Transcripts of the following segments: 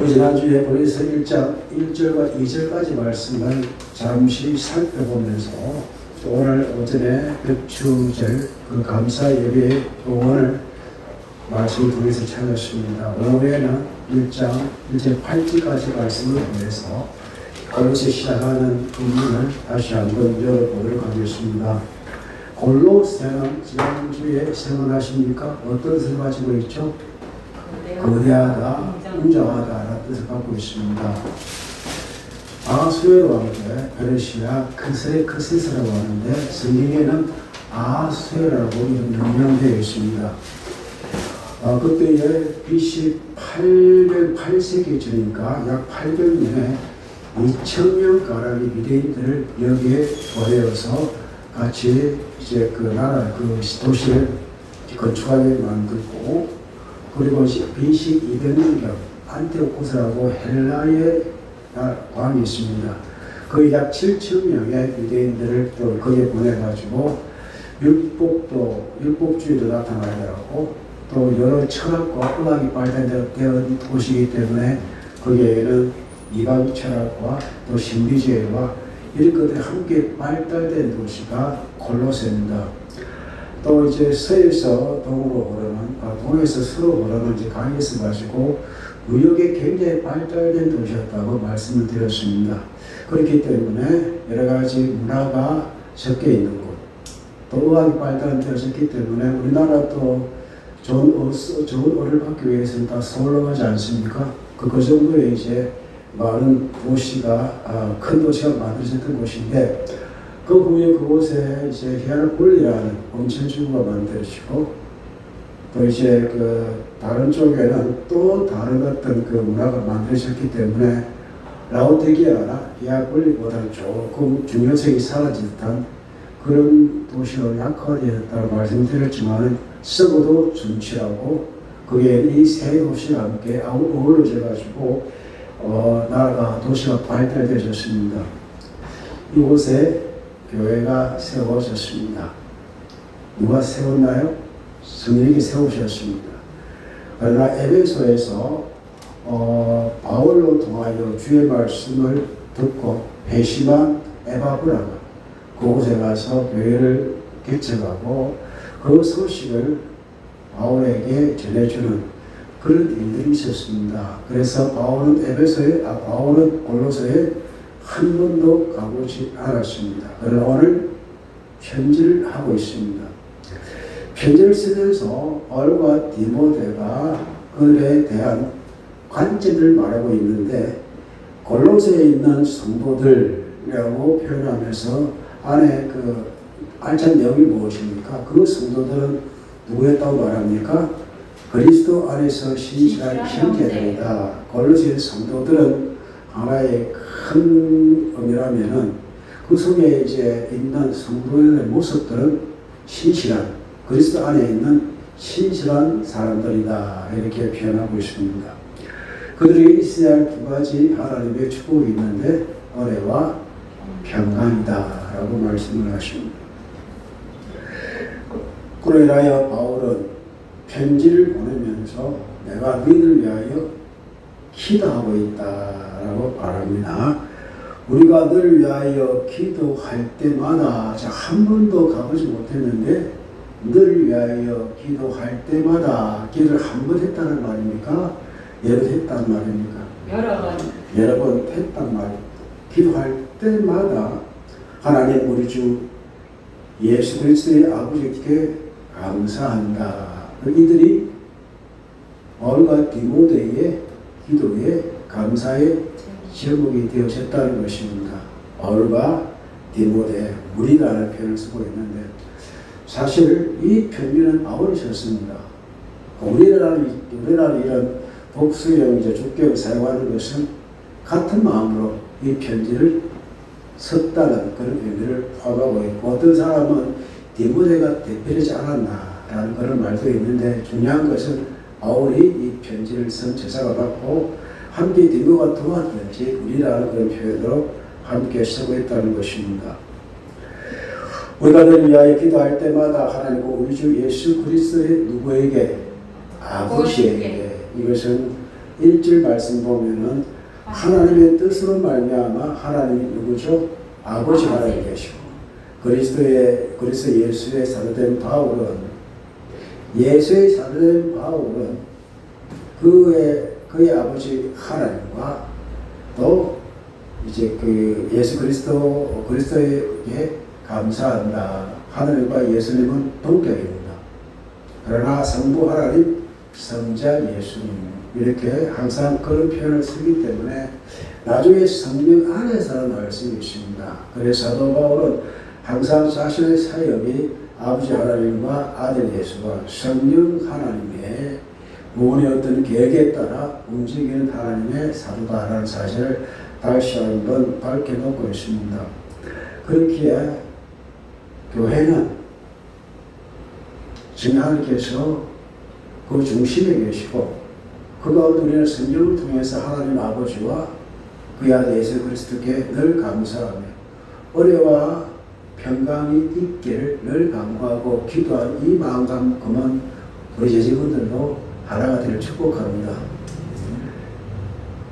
지난주에 고린도서 1장 1절과 2절까지 말씀을 잠시 살펴보면서 오늘 오전에 백추절 그 감사 예배의 동원을 말씀을 통해서 찾았습니다. 오후에는 1장 1절 8절까지 말씀을 통해서 골로새 시작하는 본문을 다시 한번 열어보도록 하겠습니다. 골로새는 지난주에 생각하십니까? 어떤 뜻을 가지고 있죠? 거대하다, 웅장하다라는 뜻을 갖고 있습니다. 아수에로 하는데 페르시아 크세스라고 하는데 성경에는 아수에라고 명명되어 있습니다. 그때에 BC 808세기 전이니까 약 800년에 2000명 가량의 유대인들을 여기에 보내어서 같이 이제 그 나라 그 도시를 건축하게 만들고, 그리고 BC 200년경 안티오코스라고 헬라의 왕이 있습니다. 거의 약 7,000명의 유대인들을 또 거기에 보내가지고 율법주의도 나타나게 하고 또 여러 철학과 의학이 발달된 곳이기 때문에 거기에는 이방 철학과 또 신비주의와 이런 것들이 함께 발달된 도시가 골로새입니다. 또 이제 서에서 동으로 흐르는, 동에서 서로 흐르는 이제 강이 있어가지고 무역이 굉장히 발달된 도시였다고 말씀을 드렸습니다. 그렇기 때문에 여러 가지 문화가 섞여 있는 곳, 또 의학이 발달되었기 때문에 우리나라도 좋은 의를 받기 위해서는 다 서울로 가지 않습니까? 그 정도의 이제 많은 도시가, 큰 도시가 만들어졌던 곳인데, 그 후에 그곳에 이제 히라폴리라는 온천지구가 만들어지고, 또 이제 그 다른 쪽에는 또 다른 어떤 그 문화가 만들어졌기 때문에 라오디게아나 히라폴리보다는 조금 중요성이 사라진 듯한 그런 도시로 약화되었다고 말씀드렸지만, 썩어도 준치라고 그게 이 세 도시가 함께 어우러져 가지고 나라가 도시가 발달되어졌습니다. 이곳에 교회가 세워졌습니다. 누가 세웠나요? 성령이 세우셨습니다. 그러나 에베소에서 바울로 통하여 주의 말씀을 듣고 배심한 에바브라가 그곳에 가서 교회를 개척하고 그 소식을 바울에게 전해주는 그런 일들이 있었습니다. 그래서 바울은 골로새에 한 번도 가보지 않았습니다. 그러나 오늘 편지를 하고 있습니다. 편지를 쓰면서 바울과 디모데가 그들에 대한 관점을 말하고 있는데, 골로새에 있는 성도들이라고 표현하면서 안에 그 알찬 내용이 무엇입니까? 그 성도들은 누구였다고 말합니까? 그리스도 안에서 신실한 형제들이다. 골로새 성도들은 하나의 큰 의미라면은 그 속에 이제 있는 성도의 모습들은 신실한, 그리스도 안에 있는 신실한 사람들이다. 이렇게 표현하고 있습니다. 그들이 있어야 할 두 가지 하나님의 축복이 있는데 은혜와 평강이다 라고 말씀을 하십니다. 그로 인하여 바울은 편지를 보내면서 내가 너희를 위하여 기도하고 있다라고 말합니다. 우리가 너를 위하여 기도할 때마다, 한 번도 가보지 못했는데 너를 위하여 기도할 때마다 기도를 한 번 했다는 말입니까? 여러 번 했다는 말입니까? 여러 번 했단 말입니다. 기도할 때마다 하나님 우리 주 예수 그리스도의 아버지께 감사한다. 이들이 바울과 디모데의 기도에 감사의 제목이 되어졌다는 것입니다. 바울과 디모데, 우리라는 표현을 쓰고 있는데, 사실 이 편지는 바울이 썼습니다. 우리라는 이런 복수형 주격을 사용하는 것은 같은 마음으로 이 편지를 썼다는 그런 의미를 포함하고 있고, 어떤 사람은 디모데가 대표되지 않았나라는 그런 말도 있는데, 중요한 것은 바울이 이 편지를 쓴 제사가 받고 함께 디모가 도왔든지 우리라는 그런 표현으로 함께 쓰고 있다는 것입니다. 우리가 너를 위하여 기도할 때마다 하나님 우리 주 예수 그리스도의 누구에게? 아버지에게. 이것은 1절 말씀 보면은 하나님의 뜻으로 말미암아 하나님이 누구죠? 아버지 하나님 계시고 그리스도 예수의 사도된 바울은 예수의 사도된 바울은 그의 아버지 하나님과 또 이제 그 예수 그리스도에게 감사한다. 하나님과 예수님은 동격입니다. 그러나 성부 하나님, 성자 예수님 이렇게 항상 그런 표현을 쓰기 때문에 나중에 성령 안에서 나올 수 있습니다. 그래서 사도 바울은 항상 자신의 사역이 아버지 하나님과 아들 예수와 성령 하나님의 무언의 어떤 계획에 따라 움직이는 하나님의 사도다라는 사실을 다시 한번 밝혀놓고 있습니다. 그렇기에 교회는 지금 하나님께서 그 중심에 계시고 그 가운데 우리는 성령을 통해서 하나님 아버지와 그의 아들 예수 그리스도께 늘 감사하며 은혜와 평강이 있기를 늘 간구하고 기도한 이 마음감은 우리 제자분들도 하나가 되기를 축복합니다.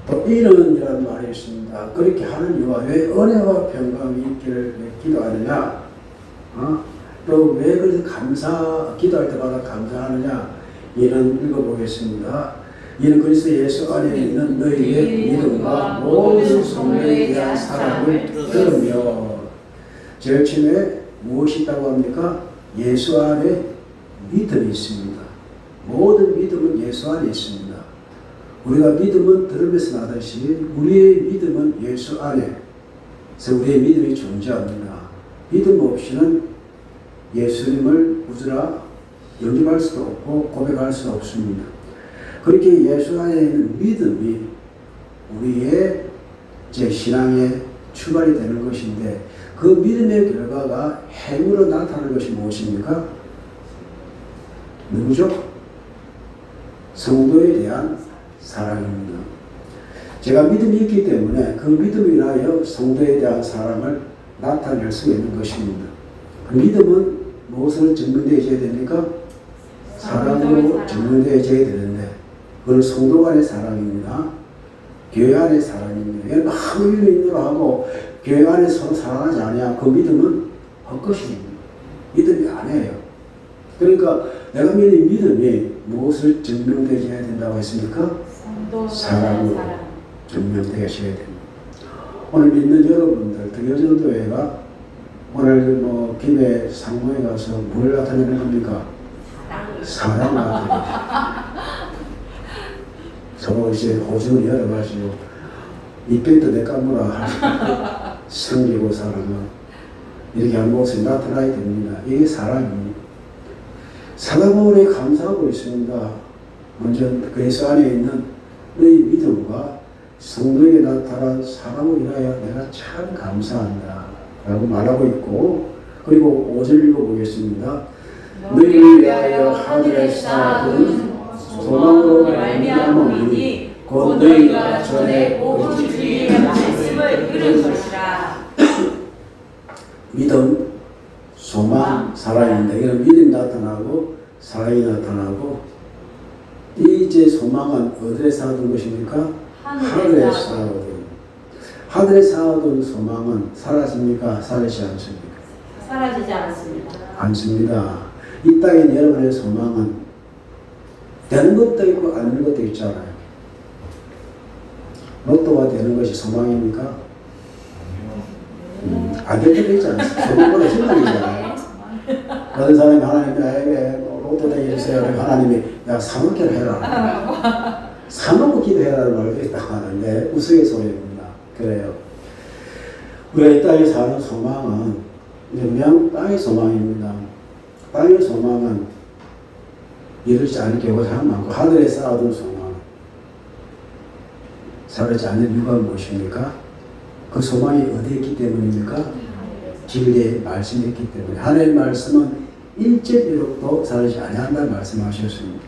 또 이런이라는 말이 있습니다. 그렇게 하는 이유가 왜 은혜와 평강이 있기를 기도하느냐? 또 왜 그래서 기도할 때마다 감사하느냐? 이는 읽어보겠습니다. 이는 그리스도 예수 안에 있는 너희의 믿음과 모든 성도에 대한 사랑을 들으며 제일 처음에 무엇이 있다고 합니까? 예수 안에 믿음이 있습니다. 모든 믿음은 예수 안에 있습니다. 우리가 믿음은 들으면서 나듯이 우리의 믿음은 예수 안에서 우리의 믿음이 존재합니다. 믿음 없이는 예수님을 구주라 영접할 수도 없고 고백할 수 없습니다. 그렇게 예수 안에 있는 믿음이 우리의 신앙의 출발이 되는 것인데 그 믿음의 결과가 행으로 나타나는 것이 무엇입니까? 누구죠? 성도에 대한 사랑입니다. 제가 믿음이 있기 때문에 그 믿음을 인하여 성도에 대한 사랑을 나타낼 수 있는 것입니다. 그 믿음은 무엇으로 증명되어져야 됩니까? 사랑으로 증명되어져야 되는데 그건 성도 간의 사랑입니다. 교회 안의 사랑입니다. 여러분 아무 일도 있노라 하고 교회 안에 서로 사랑하지 않으면 그 믿음은 헛것입니다. 믿음이 아니에요. 그러니까 내가 믿는 믿음이 무엇을 증명되어야 된다고 했습니까? 사랑으로 증명되어야 됩니다. 오늘 믿는 여러분들, 여전도회가 오늘 김해 상무에 가서 뭘 나타내는 겁니까? 사랑을 나타냅니다. 서로 이제 호중을 열어가지고 이 뺏도 내 까무라 섬기고 사랑을 이렇게 한 모습이 나타나야 됩니다. 이게 사랑입니다. 사랑으로 감사하고 있습니다. 먼저 그리스도 안에 있는 너희 믿음과 성도에게 나타난 사랑으로 인하여 내가 참 감사한다 라고 말하고 있고 그리고 5절 읽어보겠습니다. 너희를 위하여 하늘에 쌓아둔 소망으로 말미암으니 곧 너희가 전에 오직 주의 말씀을 들은 것이라. 믿음, 소망, 사랑입니다. 이런 믿음이 나타나고 사랑이 나타나고 이제 소망은 어디에 쌓아둔 것입니까? 하늘에 쌓아둔. 하늘에 쌓아둔 소망은 사라집니까? 사라지지 않습니까? 사라지지 않습니다. 않습니다. 이 땅에 여러분의 소망은 되는 것도 있고 안 되는 것도 있잖아요. 로또가 되는 것이 소망입니까? 안 될 때도 있지 않습니까? 소망보다 희망이잖아요. 어떤 사람이 하나님께 로또 되게 해주세요. 하나님이 야 3억 개를 해라. 3억 기도해라는 말을 딱 하는데 우스갯소리입니다. 그래요. 우리가 이 땅에 사는 소망은 그냥 땅의 소망입니다. 땅의 소망은 이루지 않을 경우가 참 많고 하늘에 쌓아둔 소망 사라지지 않는 이유가 무엇입니까? 그 소망이 어디에 있기 때문입니까? 진리의 말씀이 있기 때문에 하늘의 말씀은 일제비록도 사라지지 아니한다는 말씀하셨습니다.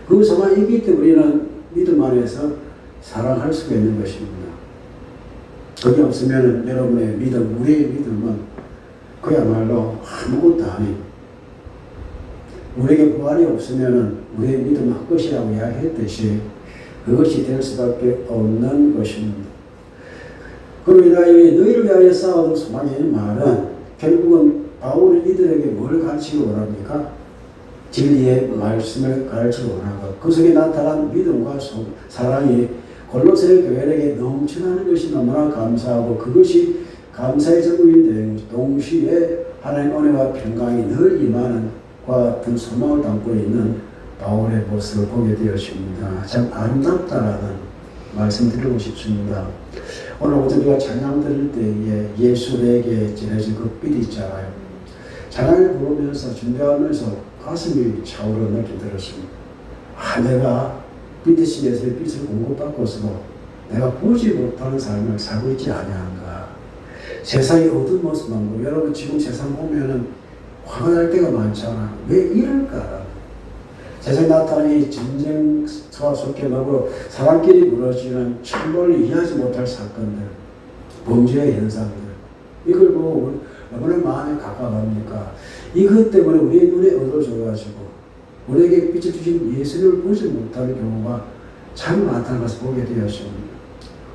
그 소망이 있기 때문에 우리는 믿음 안에서 사랑할 수가 있는 것입니다. 그게 없으면 여러분의 믿음, 우리의 믿음은 그야말로 아무것도 아닌 우리에게 부활이 없으면 우리의 믿음은 헛것이라고 이야기했듯이 그것이 될 수밖에 없는 것입니다. 그로 인하여 너희를 위하여 쌓아둔 소망의 말은 결국은 바울은 이들에게 뭘 가르치고 원합니까? 진리의 말씀을 가르치고 원하고 그 속에 나타난 믿음과 사랑이 골로새 교회에게 넘쳐나는 것이 너무나 감사하고 그것이 감사의 전부인데 동시에 하나님의 은혜와 평강이 늘 임하는 과 같은 소망을 담고 있는 바울의 모습을 보게 되었습니다. 참 아름답다라는 말씀 드리고 싶습니다. 오늘 오전 우리가 찬양 드릴 때에 예수에게 전해진 그 빛이 있잖아요. 찬양을 부르면서 준비하면서 가슴이 차오르는 느낌이 들었습니다. 내가 빛이신 예수의 빛을 공급받고서도 내가 보지 못하는 삶을 살고 있지 아니한가. 세상의 어두운 모습만 보고 여러분 지금 세상 보면은 화가 날 때가 많잖아. 왜 이럴까? 세상에 나타나는 이 전쟁과 속에 머물러 사람끼리 무너지는 천벌을 이해하지 못할 사건들, 범죄의 현상들, 이걸 보고 얼마나 마음에 가까워합니까? 이것 때문에 우리의 눈에 어두워져가지고 우리에게 빛을 주신 예수를 보지 못하는 경우가 참 많다는 것을 보게 되었습니다.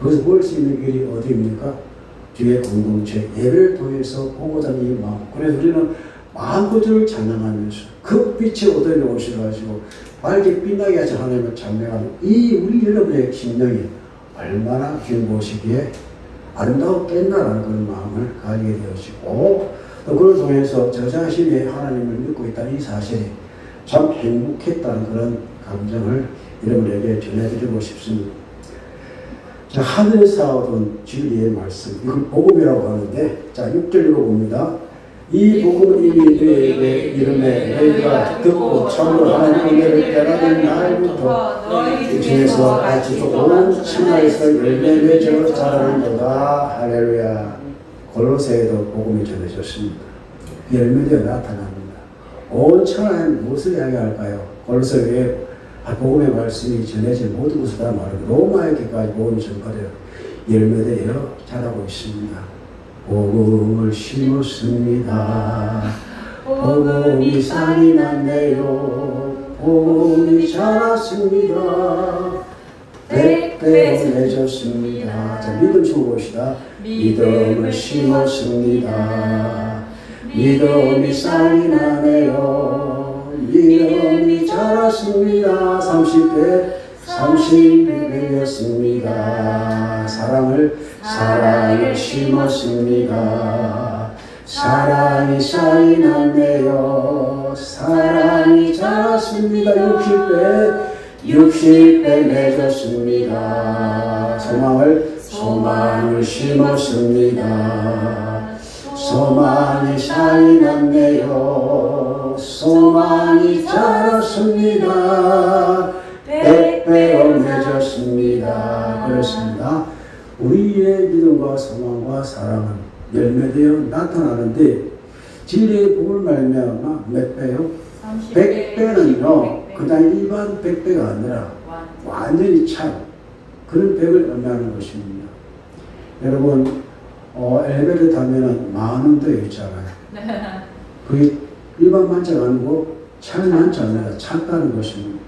그것을 볼 수 있는 길이 어디입니까? 주의 공동체, 예배를 통해서 보고자 하는 이 마음. 그래서 우리는 마음껏을 찬양하면서 그 빛의 어둠에 오셔가지고 밝게 빛나게 하시 하나님을 찬양하는 이 우리 여러분의 심령이 얼마나 주님 보시기에 아름다웠겠나라는 그런 마음을 가지게 되어지고 또 그걸 통해서 저 자신이 하나님을 믿고 있다는 이 사실이 참 행복했다는 그런 감정을 여러분에게 전해드리고 싶습니다. 자, 하늘에서 얻은 진리의 말씀, 이걸 복음이라고 하는데, 자, 6절 읽어봅니다. 이 복음은 이미 너희에게 이름에 너희가 듣고 참으로 하나님의 은혜를 깨달은 날부터 이 중에서 같이 온 천하에서 열매 맺어 자라는도다. 할렐루야. 골로새에도 복음이 전해졌습니다. 열매되어 나타납니다. 온 천하에 무엇을 이야기할까요? 골로새에 복음의 말씀이 전해진 모든 것을 다 말하고 로마에게까지 복음이 전파되어 열매되어 자라고 있습니다. 복음을 심었습니다. 복음이 싹이 났네요. 복음이 자랐습니다. 백배로 맺었습니다. 자, 믿음 심어봅시다. 믿음을 심었습니다. 믿음이 싹이 나네요. 믿음이 자랐습니다. 30배 30배였습니다. 사랑을 심었습니다. 사랑이 싹이 났네요. 사랑이 자랐습니다. 60배 맺었습니다. 소망을 심었습니다. 소망이 싹이 났네요. 소망이 자랐습니다. 100배로 맺었습니다. 그렇습니다. 우리의 믿음과 소망과 사랑은 열매되어 나타나는데 진리의 복을 말미암아 몇 배요? 100배는요 그냥 일반 100배가 아니라 완전히 찬 그런 100을 의미하는 것입니다. 여러분 엘리베이터 타면은 만원 되어 있잖아요. 그게 일반 만차가 아니고 찬 만차가 찬다는 것입니다.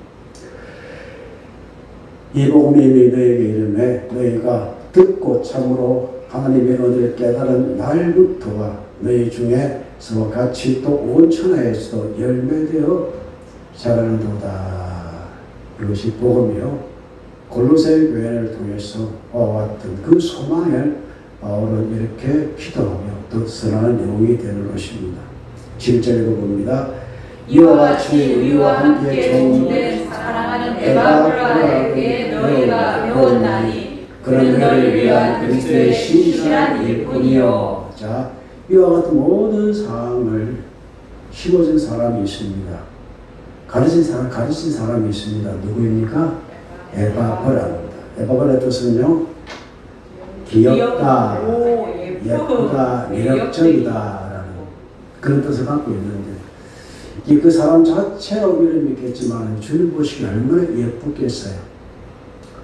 이 복음이 너희에게 이름에 너희가 듣고 참으로 하나님의 은혜를 깨달은 날부터가 너희 중에서 같이 또 온 천하에서도 열매되어 자라는도다. 이것이 복음이요. 골로새 교회를 통해서 와왔던 그 소망을 바울은 이렇게 기도하며 또 선언하는 내용이 되는 것입니다. 7절 읽어봅니다. 이와 같이 우리와 함께 종된 사랑하는 에바브라에게 너희가 배웠나니 그는 너를 위한 그리스도의 신실한 일뿐이요. 자, 이와 같은 모든 사항을 심어준 사람이 있습니다. 가르친 사람이 있습니다. 누구입니까? 에바브라입니다. 에바브라의 뜻은요, 귀엽다, 예쁘다, 매력적이다라는 그런 뜻을 갖고 있는데, 그 사람 자체로 이름이 있겠지만 주님 보시기 얼마나 예쁘겠어요.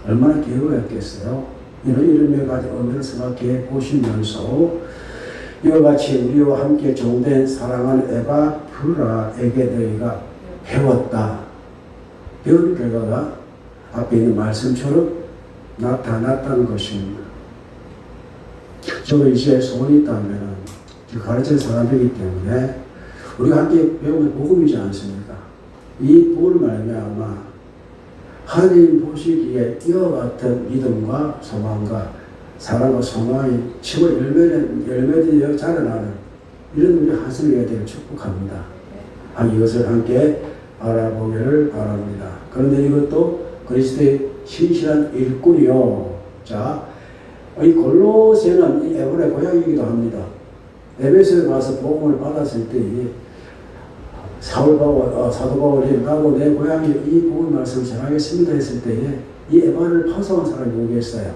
얼마나 귀여웠겠어요. 이런 이름에 가지고 의미를 생각해 보시면서 이와 같이 우리와 함께 종된 사랑하는 에바브라에게 너희가 배웠다. 배운 결과가 앞에 있는 말씀처럼 나타났다는 것입니다. 저도 이제 소원이 있다면 가르칠 사람이기 때문에 우리가 함께 배우는 복음이지 않습니까? 이 복음을 말미암아 하나님 보시기에 이와 같은 믿음과 소망과 사랑과 소망이 치고 열매되어 자라나는 이런 우리 한성이가 되기를 축복합니다. 이것을 함께 알아보기를 바랍니다. 그런데 이것도 그리스도의 신실한 일꾼이요. 자, 이 골로새는 이 에베소의 고향이기도 합니다. 에베소에 가서 복음을 받았을 때 사도 바울이 나고 내 고향이 이 복음 말씀을 전하겠습니다 했을 때에 이 에바를 파송한 사람이 누구겠어요?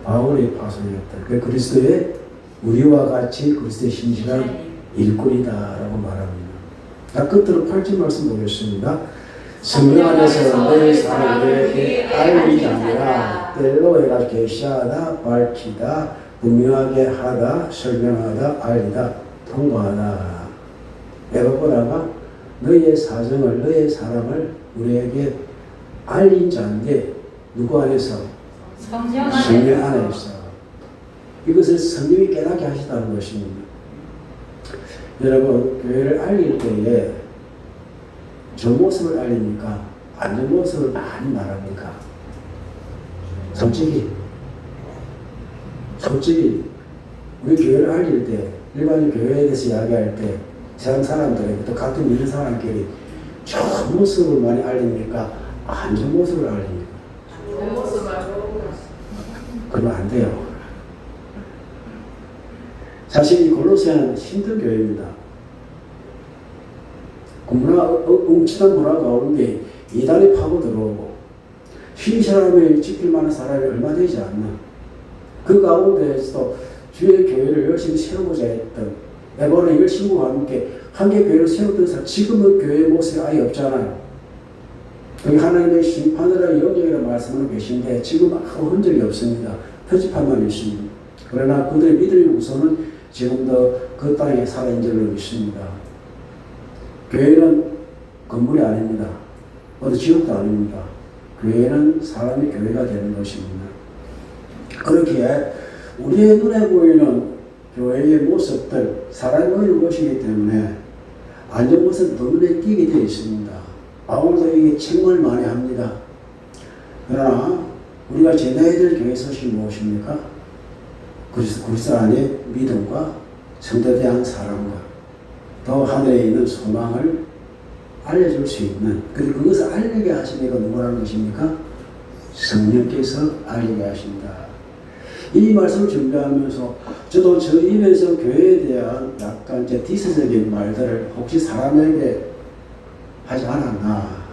바울이 파송이었다. 그리스도의 우리와 같이 그리스도의 신실한 일꾼이다라고 말합니다. 자, 끝으로 8절 말씀 보겠습니다. 성령 안에서 너희 사람들에게 알리지 아니라 뗄로 해가지고 계시하다, 밝히다, 분명하게 하다, 설명하다, 알리다, 통보하다. 에바보라가 너희의 사정을, 너희의 사람을 우리에게 알린 자인데 누구 안에서? 성령 안에서. 이것을 성령이 깨닫게 하시다는 것입니다. 여러분, 교회를 알릴 때에 저 모습을 알립니까? 안 좋은 모습을 많이 말합니까? 솔직히 우리 교회를 알릴 때, 일반적인 교회에 대해서 이야기할 때 세상 사람들에게 또 같은 믿는 사람끼리 좋은 모습을 많이 알립니까? 안 좋은 모습을 알립니까? 좋은 모습을 그러면 안 돼요. 사실 이 골로새는 힘든 교회입니다. 웅친한 문화 가운데 이단이 파고 들어오고 신사람을 지킬 만한 사람이 얼마 되지 않나. 그 가운데에서도 주의 교회를 열심히 세우고자 했던 에바의 열심과 함께 교회를 세웠던 사람, 지금은 교회의 모습이 아예 없잖아요. 여기 하나님의 심판이라 영역이라는 말씀을 계신데 지금 아무 흔적이 없습니다. 표지판만 있습니다. 그러나 그들의 믿음의 우선은 지금도 그 땅에 살아있는 줄로 믿습니다. 교회는 건물이 아닙니다. 어디 지옥도 아닙니다. 교회는 사람의 교회가 되는 것입니다. 그렇기에 우리의 눈에 보이는 교회의 모습들, 사람이 보이는 것이기 때문에 안 좋은 것은 눈에 띄게 되어 있습니다. 바울도 이게 책망을 많이 합니다. 그러나 우리가 지내야 될 교회 소식이 무엇입니까? 그리스도 안에 믿음과 성도에 대한 사랑과 또 하늘에 있는 소망을 알려줄 수 있는, 그리고 그것을 알리게 하시는 이가 누구라는 것입니까? 성령께서 알리게 하신다. 이 말씀을 준비하면서 저도 저 입에서 교회에 대한 약간 디스적인 말들을 혹시 사람에게 하지 않았나.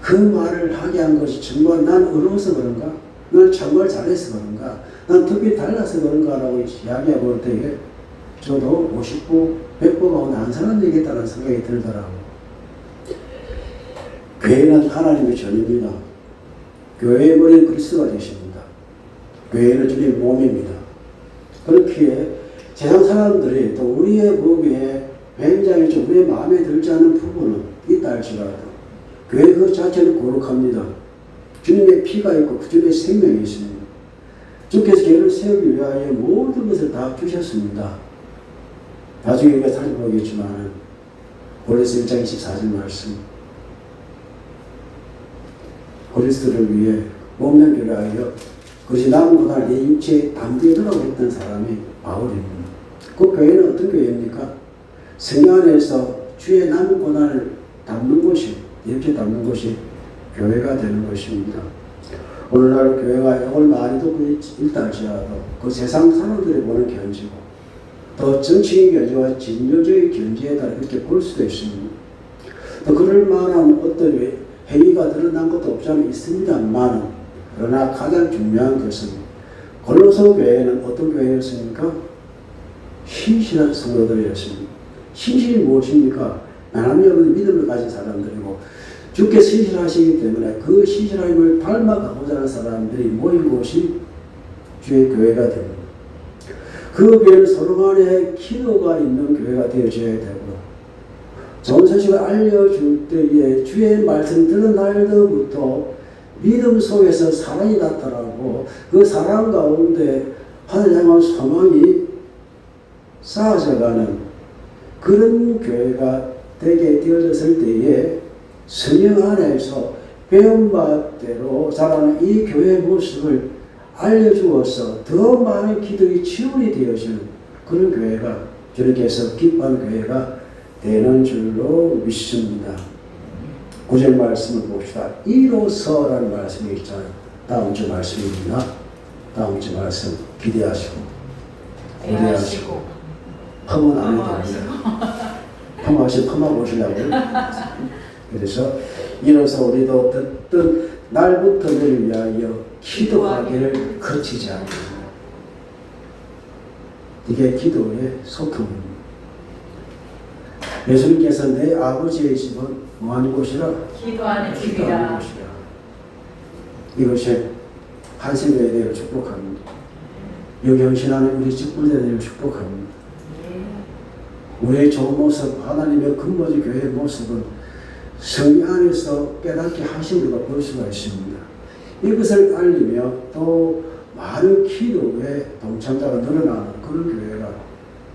그 말을 하게 한 것이 정말 난 어려워서 그런가? 난 정말 잘해서 그런가? 난 특별히 달라서 그런가? 라고 이야기해 볼 때에 저도 50보, 100보 가운데 한 사람 되겠다는 생각이 들더라고요. 교회는 하나님의 전입니다. 교회의 머리는 그리스도가 되십니다. 교회는 주님의 몸입니다. 그렇기에 세상 사람들이 또 우리의 보기에 굉장히 좀 우리의 마음에 들지 않는 부분은 있다 할지라도 교회 그 자체는 거룩합니다. 주님의 피가 있고 그 주님의 생명이 있습니다. 주께서 교회를 세우기 위하여 모든 것을 다 주셨습니다. 나중에 우리가 살펴보겠지만 고린도서 1장 24절 말씀, 그리스도를 위해 몸된 교회를 하여 그것이 남은 고난을 내 육체에 담대더라고 했던 사람이 바울입니다. 그 교회는 어떤 교회입니까? 성령 안에서 주의 남은 고난을 담는 것이, 내 육체에 담는 것이 교회가 되는 것입니다. 오늘날 교회가 욕을 많이 듣고 있다 할지라도 그 세상 사람들이 보는 견지고 또 정치인 견지와 진료적인 견지에 따라 그렇게 볼 수도 있습니다. 또 그럴 만한 어떤 행위가 드러난 것도 없지 않아 있습니다만, 그러나 가장 중요한 것은 골로새 교회는 어떤 교회였습니까? 신실한 성도들이었습니다. 신실이 무엇입니까? 하나님의 믿음을 가진 사람들이고 주께 신실하시기 때문에 그 신실함을 닮아가고자 하는 사람들이 모인 곳이 주의 교회가 됩니다. 그 교회는 서로 간에 기도가 있는 교회가 되어져야 되고, 좋은 소식을 알려줄 때에 주의 말씀 들은 날부터 믿음 속에서 사랑이 나타나고 그 사랑 가운데 하늘 향한 소망이 쌓아져가는 그런 교회가 되게 되어졌을 때에 성령 안에서 배운 바대로 자라는 이 교회의 모습을 알려주어서 더 많은 기도의 지원이 되어지는 그런 교회가 주님께서 기뻐하는 교회가 되는 줄로 믿습니다. 9절 말씀을 봅시다. 이로서라는 말씀이 있잖아요. 다음 주 말씀입니다. 다음 주 말씀 기대하시고 기대하시고 펌은 안 해도 됩니다. 펌하시 펌하보시려고요. 그래서 이로써 우리도 듣던 날부터 너를 위하여 기도하기를 거치지 않습니다. 이게 기도의 소통입니다. 예수님께서 내 아버지의 집은 뭐하는 곳이라? 기도하는 기도하는 곳이라. 이것이 한생교회에 대해 축복합니다. 여기 헌신하는 우리 직분에 대해 축복합니다. 우리의 좋은 모습, 하나님의 근본적 교회의 모습은 성령 안에서 깨닫게 하신 우리가 볼 수가 있습니다. 이것을 알리며 또 많은 기도에 동참자가 늘어나는 그런 교회가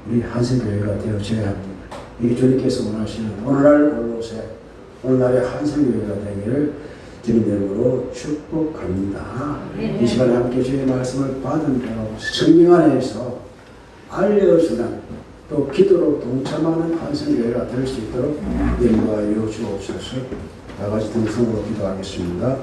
우리 한생교회가 되어져야 합니다. 이게 주님께서 원하시는 오늘날 골로새, 오늘날의 한생교회가 되기를 주님 이름으로 축복합니다. 이 시간에 함께 주의 말씀을 받은 대로 성령 안에서 알려주는 또 기도로 동참하는 한생교회가 될 수 있도록 인도하여 주옵소서. 다 같이 등성으로 기도하겠습니다.